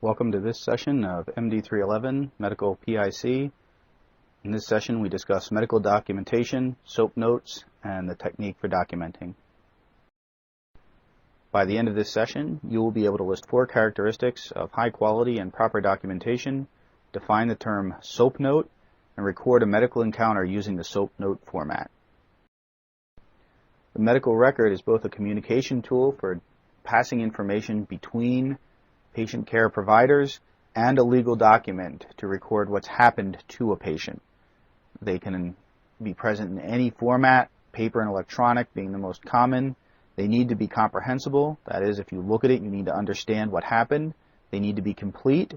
Welcome to this session of MD311 Medical PIC. In this session we discuss medical documentation, SOAP notes, and the technique for documenting. By the end of this session, you will be able to list 4 characteristics of high quality and proper documentation, define the term SOAP note, and record a medical encounter using the SOAP note format. The medical record is both a communication tool for passing information between patient care providers and a legal document to record what's happened to a patient. They can be present in any format, paper and electronic being the most common. They need to be comprehensible. That is, if you look at it, you need to understand what happened. They need to be complete,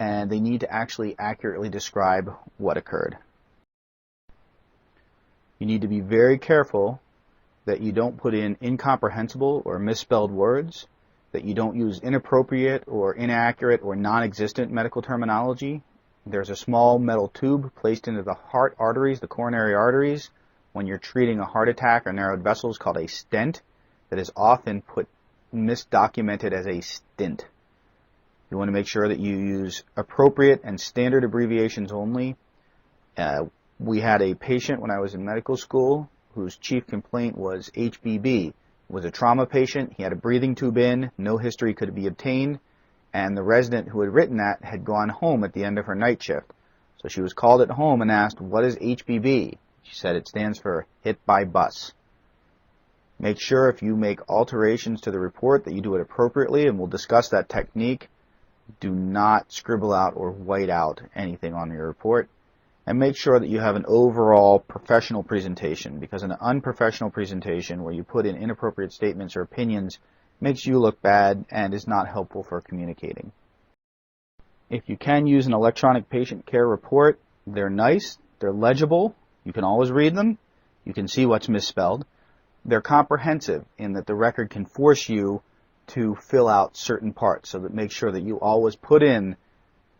and they need to actually accurately describe what occurred. You need to be very careful that you don't put in incomprehensible or misspelled words, that you don't use inappropriate or inaccurate or non-existent medical terminology. There's a small metal tube placed into the heart arteries, the coronary arteries, when you're treating a heart attack or narrowed vessels called a stent that is often misdocumented as a stint. You want to make sure that you use appropriate and standard abbreviations only. We had a patient when I was in medical school whose chief complaint was HBB. Was a trauma patient. He had a breathing tube in, no history could be obtained, and the resident who had written that had gone home at the end of her night shift. So she was called at home and asked, "What is HBB?" She said it stands for hit by bus. Make sure if you make alterations to the report that you do it appropriately, and we'll discuss that technique. Do not scribble out or white out anything on your report. And make sure that you have an overall professional presentation, because an unprofessional presentation where you put in inappropriate statements or opinions makes you look bad and is not helpful for communicating. If you can use an electronic patient care report, they're nice, they're legible, you can always read them, you can see what's misspelled. They're comprehensive in that the record can force you to fill out certain parts, so that make sure that you always put in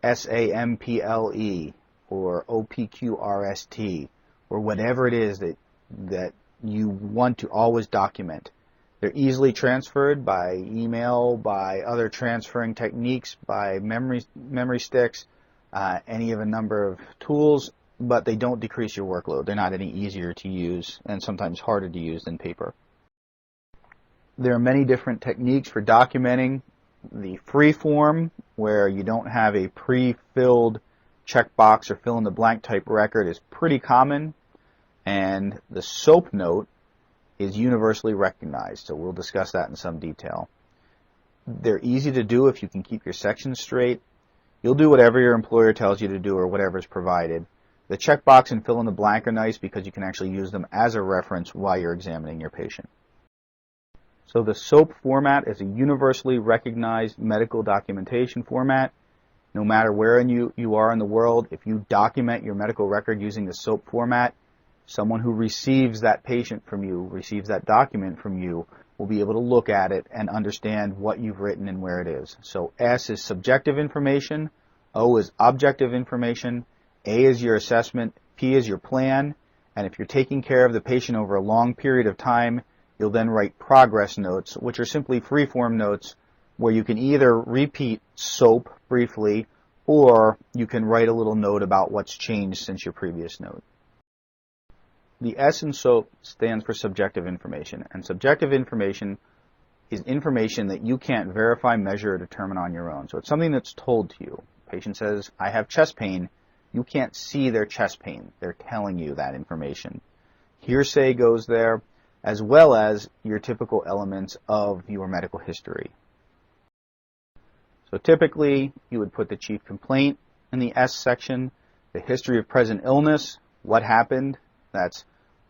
SAMPLE or OPQRST, or whatever it is that you want to always document. They're easily transferred by email, by other transferring techniques, by memory sticks, any of a number of tools, but they don't decrease your workload. They're not any easier to use and sometimes harder to use than paper. There are many different techniques for documenting. The free form, where you don't have a pre-filled checkbox or fill in the blank type record, is pretty common, and the SOAP note is universally recognized, so we'll discuss that in some detail. They're easy to do if you can keep your sections straight. You'll do whatever your employer tells you to do or whatever is provided. The checkbox and fill in the blank are nice because you can actually use them as a reference while you're examining your patient. So the SOAP format is a universally recognized medical documentation format. No matter where you are in the world, if you document your medical record using the SOAP format, someone who receives that patient from you, receives that document from you, will be able to look at it and understand what you've written and where it is. So S is subjective information, O is objective information, A is your assessment, P is your plan, and if you're taking care of the patient over a long period of time, you'll then write progress notes, which are simply free-form notes where you can either repeat SOAP briefly, or you can write a little note about what's changed since your previous note. The S in SOAP stands for subjective information, and subjective information is information that you can't verify, measure, or determine on your own. So it's something that's told to you. The patient says, "I have chest pain." You can't see their chest pain. They're telling you that information. Hearsay goes there, as well as your typical elements of your medical history. So typically, you would put the chief complaint in the S section, the history of present illness, what happened, that's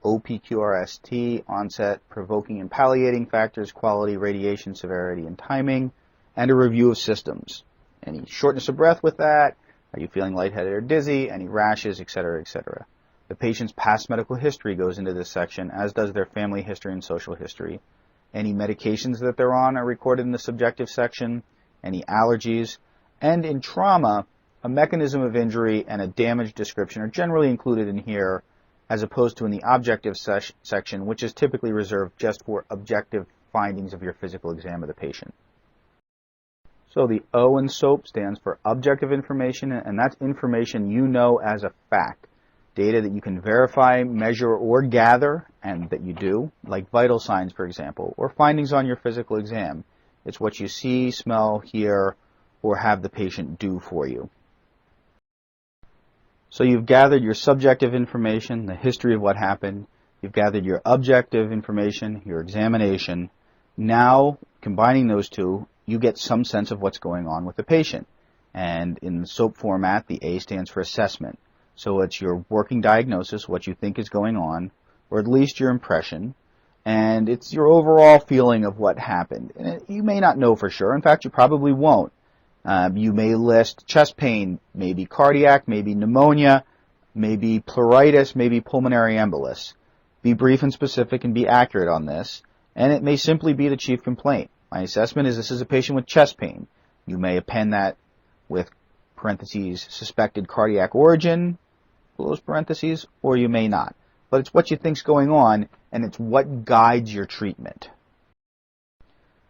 OPQRST, onset, provoking and palliating factors, quality, radiation, severity, and timing, and a review of systems. Any shortness of breath with that, are you feeling lightheaded or dizzy, any rashes, etc., etc. The patient's past medical history goes into this section, as does their family history and social history. Any medications that they're on are recorded in the subjective section, any allergies, and in trauma, a mechanism of injury and a damage description are generally included in here, as opposed to in the objective section, which is typically reserved just for objective findings of your physical exam of the patient. So the O in SOAP stands for objective information, and that's information you know as a fact. Data that you can verify, measure, or gather, and that you do, like vital signs, for example, or findings on your physical exam. It's what you see, smell, hear, or have the patient do for you. So you've gathered your subjective information, the history of what happened. You've gathered your objective information, your examination. Now, combining those two, you get some sense of what's going on with the patient. And in the SOAP format, the A stands for assessment. So it's your working diagnosis, what you think is going on, or at least your impression. And it's your overall feeling of what happened. And you may not know for sure. In fact, you probably won't. You may list chest pain, maybe cardiac, maybe pneumonia, maybe pleuritis, maybe pulmonary embolus. Be brief and specific and be accurate on this. And it may simply be the chief complaint. My assessment is this is a patient with chest pain. You may append that with parentheses suspected cardiac origin, close parentheses, or you may not. But it's what you think's going on, and it's what guides your treatment.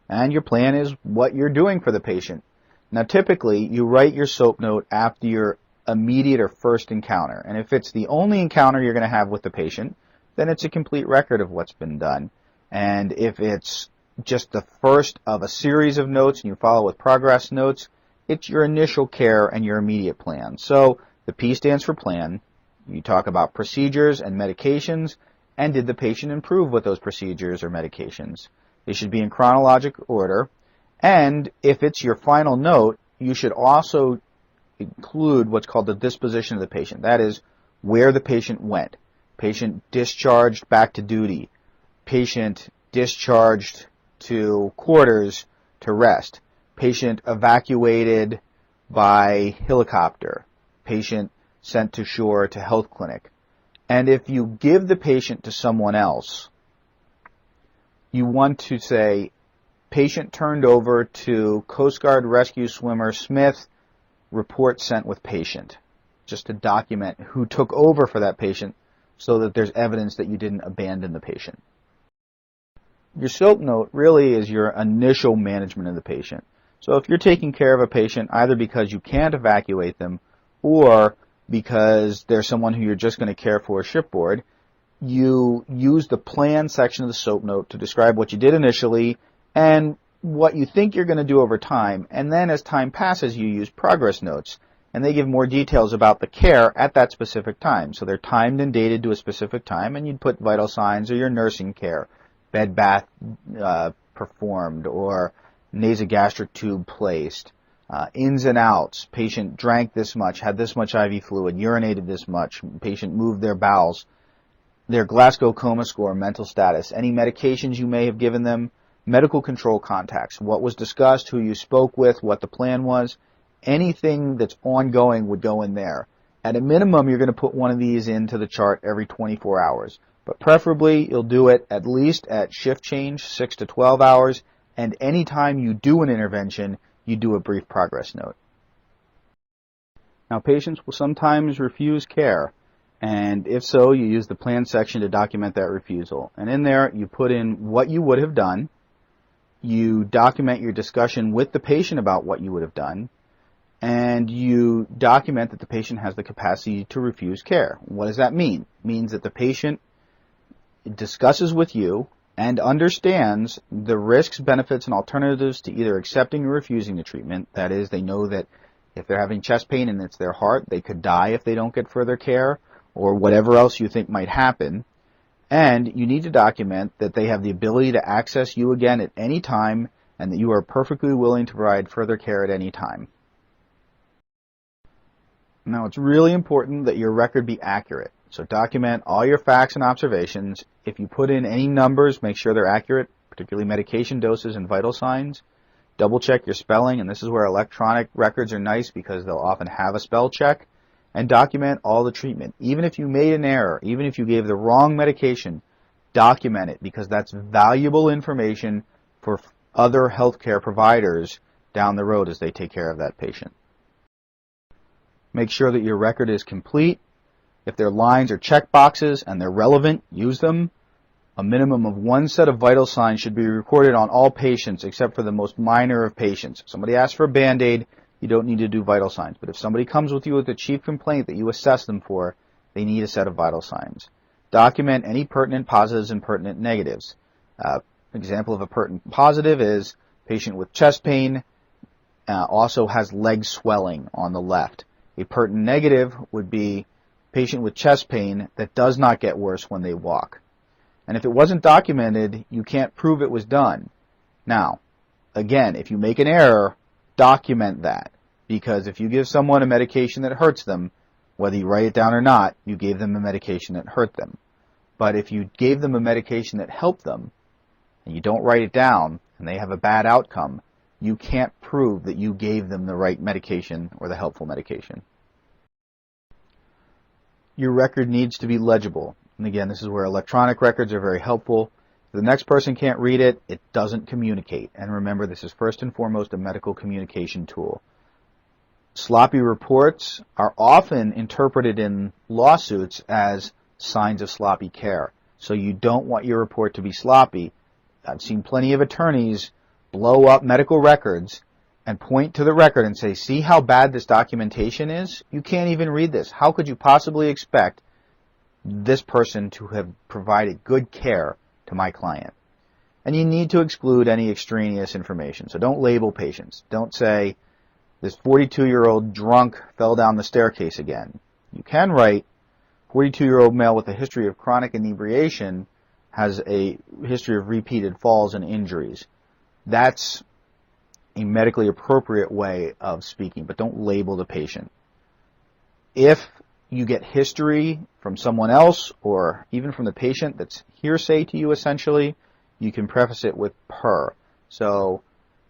And your plan is what you're doing for the patient. Now typically, you write your SOAP note after your immediate or first encounter. And if it's the only encounter you're going to have with the patient, then it's a complete record of what's been done. And if it's just the first of a series of notes and you follow with progress notes, it's your initial care and your immediate plan. So the P stands for plan. You talk about procedures and medications, and did the patient improve with those procedures or medications? They should be in chronological order. And if it's your final note, you should also include what's called the disposition of the patient. That is, where the patient went. Patient discharged back to duty. Patient discharged to quarters to rest. Patient evacuated by helicopter. Patient sent to shore to health clinic. And if you give the patient to someone else, you want to say, patient turned over to Coast Guard rescue swimmer Smith, report sent with patient, just to document who took over for that patient so that there's evidence that you didn't abandon the patient. Your SOAP note really is your initial management of the patient. So if you're taking care of a patient either because you can't evacuate them or because there's someone who you're just going to care for shipboard, you use the plan section of the SOAP note to describe what you did initially and what you think you're going to do over time, and then as time passes you use progress notes, and they give more details about the care at that specific time. So they're timed and dated to a specific time, and you'd put vital signs or your nursing care, bed bath performed, or nasogastric tube placed, ins and outs, patient drank this much, had this much IV fluid, urinated this much, patient moved their bowels, their Glasgow coma score, mental status, any medications you may have given them, medical control contacts, what was discussed, who you spoke with, what the plan was. Anything that's ongoing would go in there. At a minimum, you're going to put one of these into the chart every 24 hours. But preferably, you'll do it at least at shift change, 6 to 12 hours, and anytime you do an intervention, you do a brief progress note. Now, patients will sometimes refuse care. And if so, you use the plan section to document that refusal. And in there, you put in what you would have done. You document your discussion with the patient about what you would have done. And you document that the patient has the capacity to refuse care. What does that mean? It means that the patient discusses with you and understands the risks, benefits, and alternatives to either accepting or refusing the treatment. That is, they know that if they're having chest pain and it's their heart, they could die if they don't get further care, or whatever else you think might happen. And you need to document that they have the ability to access you again at any time, and that you are perfectly willing to provide further care at any time. Now, it's really important that your record be accurate. So document all your facts and observations. If you put in any numbers, make sure they're accurate, particularly medication doses and vital signs. Double check your spelling, and this is where electronic records are nice because they'll often have a spell check. And document all the treatment. Even if you made an error, even if you gave the wrong medication, document it because that's valuable information for other healthcare providers down the road as they take care of that patient. Make sure that your record is complete. If there are lines or check boxes and they're relevant, use them. A minimum of one set of vital signs should be recorded on all patients except for the most minor of patients. If somebody asks for a Band-Aid, you don't need to do vital signs. But if somebody comes with you with a chief complaint that you assess them for, they need a set of vital signs. Document any pertinent positives and pertinent negatives. Example of a pertinent positive is patient with chest pain, also has leg swelling on the left. A pertinent negative would be patient with chest pain that does not get worse when they walk. And if it wasn't documented, you can't prove it was done. Now, again, if you make an error, document that. Because if you give someone a medication that hurts them, whether you write it down or not, you gave them a medication that hurt them. But if you gave them a medication that helped them, and you don't write it down, and they have a bad outcome, you can't prove that you gave them the right medication or the helpful medication. Your record needs to be legible. And again, this is where electronic records are very helpful. If the next person can't read it, it doesn't communicate. And remember, this is first and foremost a medical communication tool. Sloppy reports are often interpreted in lawsuits as signs of sloppy care. So you don't want your report to be sloppy. I've seen plenty of attorneys blow up medical records and point to the record and say, see how bad this documentation is? You can't even read this. How could you possibly expect this person to have provided good care to my client? And you need to exclude any extraneous information. So don't label patients. Don't say, this 42-year-old drunk fell down the staircase again. You can write, 42-year-old male with a history of chronic inebriation has a history of repeated falls and injuries. That's a medically appropriate way of speaking, but don't label the patient. If you get history from someone else or even from the patient that's hearsay to you essentially, you can preface it with per. So,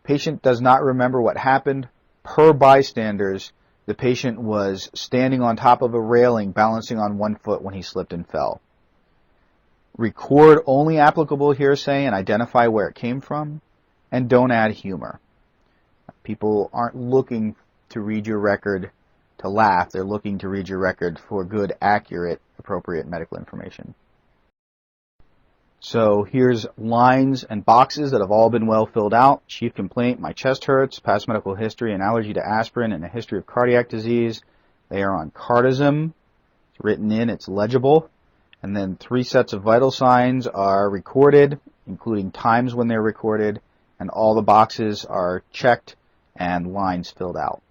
patient does not remember what happened. Per bystanders, the patient was standing on top of a railing, balancing on one foot when he slipped and fell. Record only applicable hearsay and identify where it came from, and don't add humor. People aren't looking to read your record to laugh. They're looking to read your record for good, accurate, appropriate medical information. So here's lines and boxes that have all been well filled out. Chief complaint, my chest hurts, past medical history, an allergy to aspirin, and a history of cardiac disease. They are on cardism. It's written in, it's legible. And then 3 sets of vital signs are recorded, including times when they're recorded, and all the boxes are checked and lines filled out.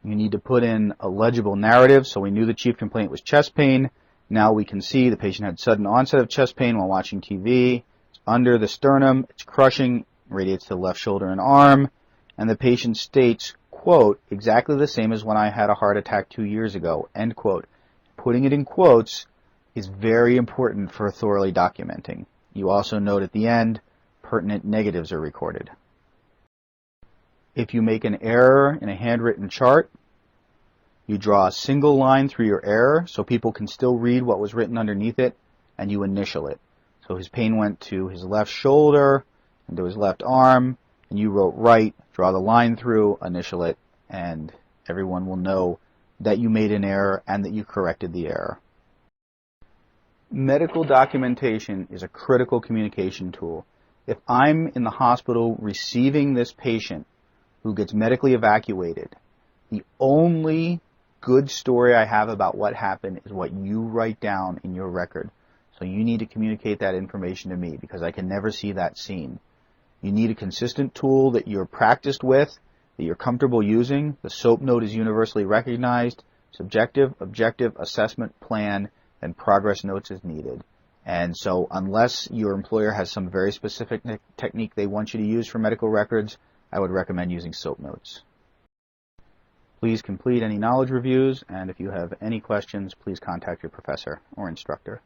You need to put in a legible narrative, so we knew the chief complaint was chest pain. Now we can see the patient had sudden onset of chest pain while watching TV. It's under the sternum, it's crushing, radiates to the left shoulder and arm, and the patient states, quote, exactly the same as when I had a heart attack 2 years ago, end quote. Putting it in quotes is very important for thoroughly documenting. You also note at the end, pertinent negatives are recorded. If you make an error in a handwritten chart, you draw a single line through your error so people can still read what was written underneath it, and you initial it. So his pain went to his left shoulder and to his left arm, and you wrote right, draw the line through, initial it, and everyone will know that you made an error and that you corrected the error. Medical documentation is a critical communication tool. If I'm in the hospital receiving this patient who gets medically evacuated, the only good story I have about what happened is what you write down in your record. So you need to communicate that information to me because I can never see that scene. You need a consistent tool that you're practiced with, that you're comfortable using. The SOAP note is universally recognized. Subjective, objective, assessment, plan, and progress notes is needed. And so unless your employer has some very specific technique they want you to use for medical records, I would recommend using SOAP notes. Please complete any knowledge reviews, and if you have any questions, please contact your professor or instructor.